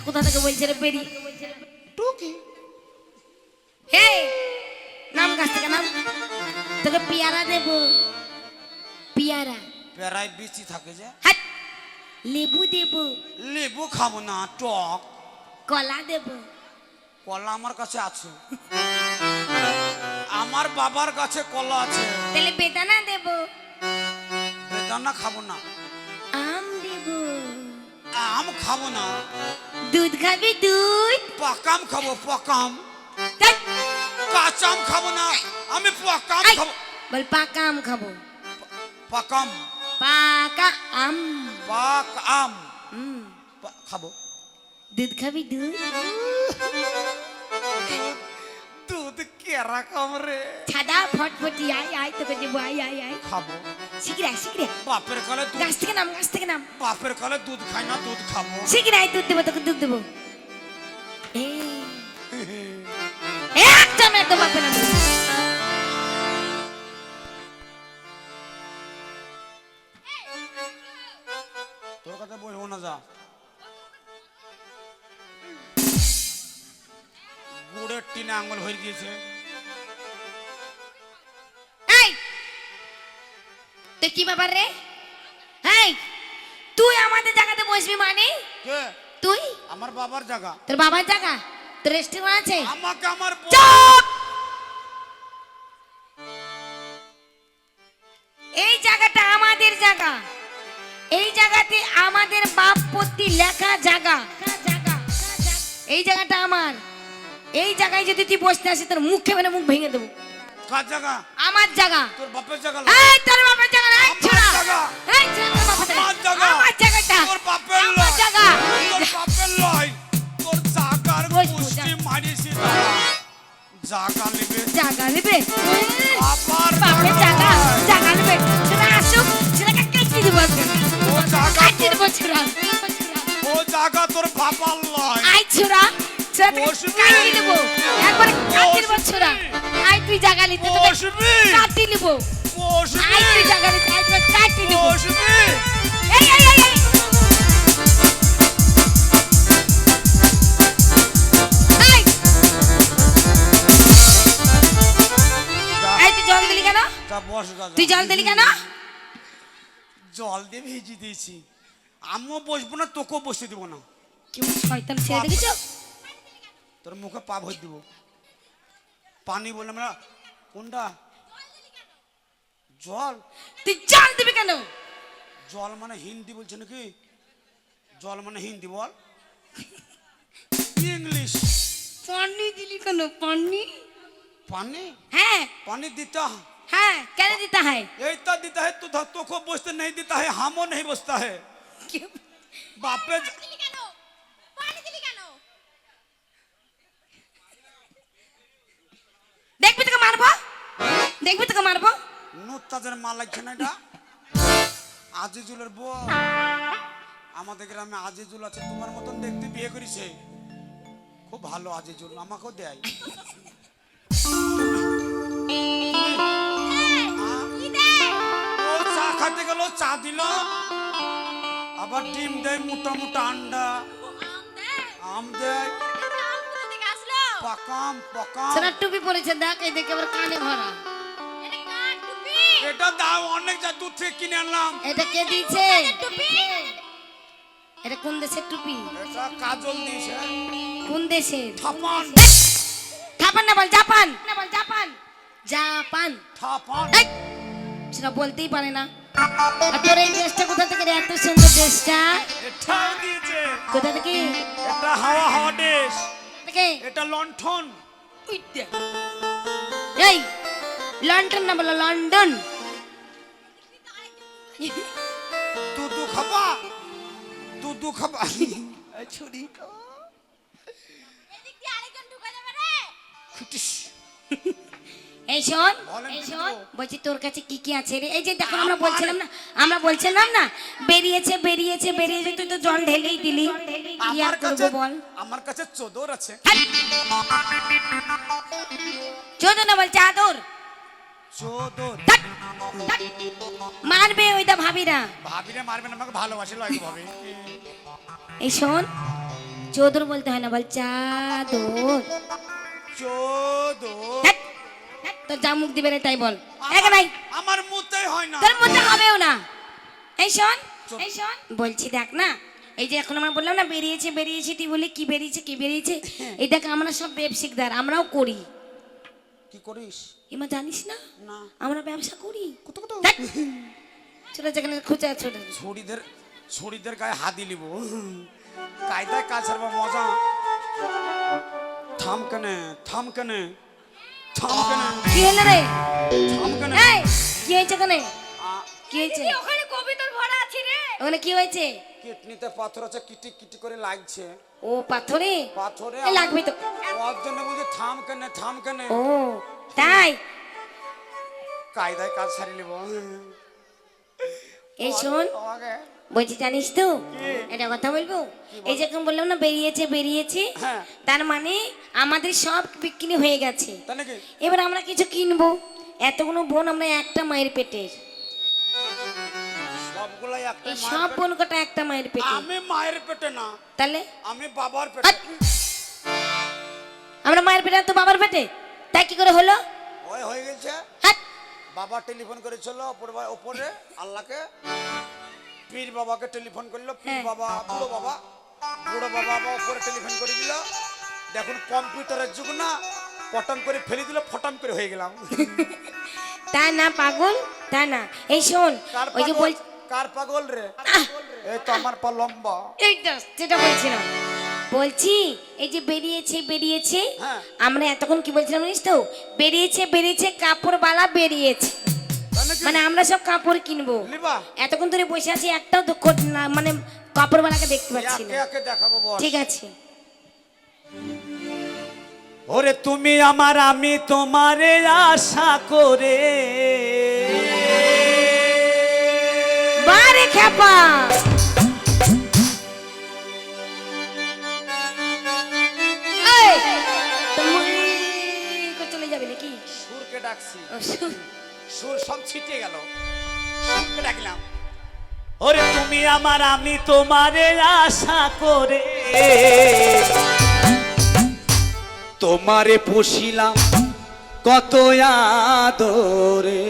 কোথা থেকে বলছে রে বেরি টুকি হে নাম গাছ থেকে নাম তোকে পিয়ারা দেব পিয়ারা পেয়ারায় বিচি থাকে যে হাট লেবু দেব লেবু খাবো না টক কলা দেব কলা আমার কাছে আছে আমার বাবার কাছে কলা আছে তাহলে বেদানা দেব বেদানা খাবো না আম দেব আম খাবো না দুধ খাবি দুধ পাকাম খাবো পাকাম ধ্যাৎ, কাঁচাম খাবো না আমি পাকাম এই, খাবো বল পাকা আম খাবো পাকাম পাকা আম পাক আম হুম খাবো দুধ খাবি দুধ দুধ কেরা খাম রে ছাদা ফটফটি আয় আয় তোকে দেবো আয় আয় আয় খাবো শিখরে শিখরে বাপের কালে দুধ গাছ থেকে নাম গাছ থেকে নাম বাপের কালে দুধ খাই না দুধ খাবো শিখরে আয় দুধ দেবো তোকে দুধ দেবো একটা মেয়ে তো বাপে নাম তোর কথা বলবো না যা গুড়ের টিনে আঙুল হয়ে গিয়েছে এই তুই কি ব্যাপার রে এই তুই আমাদের জায়গাতে বসবি মানে কে তুই আমার বাবার জায়গা তোর বাবার জায়গা তোর রেস্টুরেন্ট আছে আমাকে আমার চুপ এই জায়গাটা আমাদের জায়গা এই জায়গাতে আমাদের বাপ পত্তি লেখা জায়গা এই জায়গাটা আমার এই জায়গায় যদি তুই বসতে আসিস তোর মুখে মানে মুখ ভেঙে দেবো কার জায়গা আমার জায়গা তোর বাপের জায়গা এই তোর বাপের জায়গা না আমার ছোড়া জায়গা। এই ছোড়া তোর বাপের জায়গা আমার জায়গা। আমার জায়গাটা তোর বাপের আমার লয় জায়গা তোর বাপের লয় তোর জাগার বস, পুষ্টি বস। মারিছি জাগা নেবে জায়গা নেবে বাবার বাপের জায়গা জায়গা নেবে সেটা আসুক সেটাকে কেটে দেবো ও জাগা কেটে দেবো ছোড়া ও জাগা তোর বাবার লয় আই ছোড়া সেটাকে বসবি। কাটি দেবো একবার কাটি দেবো বসবি। ছোড়া আই তুই জায়গা নিতে তোকে বসবি কাটি নেবো আই তুই জায়গা নিতে আই তোকে কাটি দেবো বসবি এই এই এই এই এই এই তুই জল দিলি কেন যা বস যা, যা। তুই জল দিলি কেন জল দিয়ে ভিজিয়ে দিয়েছি আমিও বসবো না তোকেও বসে দিব না কি শয়তান ছেড়ে দেখেছো তোর মুখে পা ভর দিব পানি বললাম না কোনটা জল তুই জল দিবি কেন জল মানে হিন্দি বলছে নাকি জল মানে হিন্দি বল ইংলিশ পানি দিলি কেন পানি पानी হ্যাঁ पानी देता है হ্যাঁ কেন দিতে হয় ऐसा देता है तो को बसते नहीं देता है हमो नहीं बसता है बापे দেখবি তোকে মারবো দেখবি তোকে মারবো নুত্তাদের মাল লাগছে না এটা আজিজুলের বউ আমাদের গ্রামে আজিজুল আছে তোমার মতন দেখতে বিয়ে করেছে খুব ভালো আজিজুল আমাকেও দেয় ও চা খাতে গেল চা দিল আবার ডিম দেয় মোটা মোটা আন্ডা আম দেয় পাকাম পাকাম সেটা টুপি পরেছে দেখ এই দেখে আবার কানে ভরা এটা দাও অনেক যা দূর থেকে কিনে আনলাম এটা কে দিয়েছে এটা কোন দেশের টুপি এটা কাজল দিয়েছে কোন দেশের থাপান জাপান না বল জাপান না বল জাপান জাপান থাপান এই, সেটা বলতেই পারে না আর তোর এই ড্রেসটা কোথা থেকে রে এত সুন্দর ড্রেসটা এটাও দিয়েছে কোথা থেকে এটা হাওয়া হাওয়া দেশ থেকে এটা লণ্ঠন এই লন্ডন না বলো লন্ডন দুধু খাবা দুধু খাবা এই ছুরি খুটিস এই শোন বলেন এই কি শোন দেবো? বলছি তোর কাছে কি কি আছে রে এই যে দেখো আমরা বলছিলাম না বেরিয়েছে তুই তো জল ঢেলেই দিলি কি আর করবো বল আমার কাছে চোদর আছে চোদ না বল চাদর চোদর ধ্যাৎ, ধ্যাৎ। মারবে ওইটা ভাবি না ভাবিরে মারবে না আমাকে ভালোবাসে লাগে ভাবে এই শোন চোদর বলতে হয় না, বল চাদর। চোদর। ধ্যাৎ, ধ্যাৎ, তোর যা মুখ দিবে না তাই বল। এক নাই, আমার মুতেই হয় না। তোর মধ্যে হবেও না। এই শোন, এই শোন, বলছি দেখ না, এই যে এখন আমরা বললাম না বেরিয়েছে বেরিয়েছে, তুই বলি কি বেরিয়েছে কি বেরিয়েছে। এই দেখ আমরা সব ব্যবসায়িকদার, আমরাও করি। কি করিস? এমা জানিস না না। আমরা ব্যবসা করি। কত কত? ধ্যাৎ, ছোট যেখানে খুঁজে ছোট। ছড়িদের গায়ে হাত দিলিব, কায়দায় কাজ ছাড়বা মজা। থাম কেনে, থাম কেনে, থাম কেনে, কি হলো রে? থাম কেনে। এই কি হয়েছে কেনে? আ- কি হয়েছে? ওখানে কবিতর ভরা আছে রে। ওখানে কি হয়েছে? কিডনিতে পাথর আছে, কিটি কিটি করে লাগছে। ও পাথরে? পাথরে এ লাগবে তো। ওর জন্য বলছি থাম কেনে, থাম কেনে। ও তাই? কায়দায় কাজ সারি লিব। এই শোন, আমাকে বলছি জানিস তো কি? এটা কথা বলবো? এই যে এখন বললাম না বেরিয়েছে বেরিয়েছে, হ্যাঁ। তার মানে আমাদের সব বিক্রি হয়ে গেছে। তাই নাকি? এবার আমরা কিছু কিনবো। এতগুলো বোন আমরা একটা মায়ের পেটের, সবগুলাই একটা এই মায়ের সব পেটে। বোন কটা একটা মায়ের পেটে। আমি মায়ের পেটে না, তাহলে আমি বাবার পেটে। হাট! আমরা মায়ের পেটে আর তো বাবার পেটে, তাই কি করে হলো? ওই হয়ে গেছে। হাট! বাবা টেলিফোন করেছিল ওপরে আল্লাহকে, পীর বাবাকে টেলিফোন করলো, পীর হ্যাঁ। বাবা বুড়ো বাবা আবার ওপরে টেলিফোন করে দিল। দেখুন কম্পিউটারের যুগ না, পটাম করে ফেলে দিল, ফটাম করে হয়ে গেলাম। তা না পাগল, তা না। এই শোন, কার ওই যে পাগল? বল, কার পাগল রে? এই তো আমার পা লম্বা। এইটা যেটা বলছি না, বলছি এই যে বেরিয়েছে বেরিয়েছে, হ্যাঁ। আমরা এতক্ষণ কি বলছিলাম জানিস তো? বেরিয়েছে বেরিয়েছে, কাপড় বালা বেরিয়েছে, তাই নাকি? মানে আমরা সব কাপড় কিনবো। লিবা এতক্ষণ ধরে বসে আছি, একটাও তো মানে কাপড় বালাকে দেখতে পাচ্ছি একে না। একে দেখাবো বল। ঠিক আছে, ওরে তুমি আমার, আমি তোমারে আশা করে। বারে খেপা এই, তুমি চলে যাবে নাকি? সুরকে ডাকছি, ও, শোন। সুর সব ছিটিয়ে গেল, সুরকে ডাকলাম। ওরে তুমি আমার, আমি তোমারে আশা করে, তোমারে পুষিলাম কত আদরে।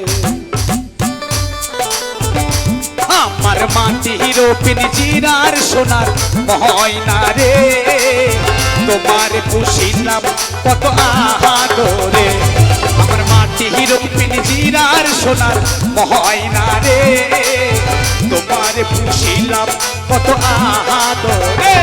আমার মাটির পিঞ্জিরার সোনার ময়না রে, তোমারে পুষিলাম কত আদরে। আমার মাটির পিঞ্জিরার সোনার ময়না রে, তোমারে পুষিলাম কত আদরে।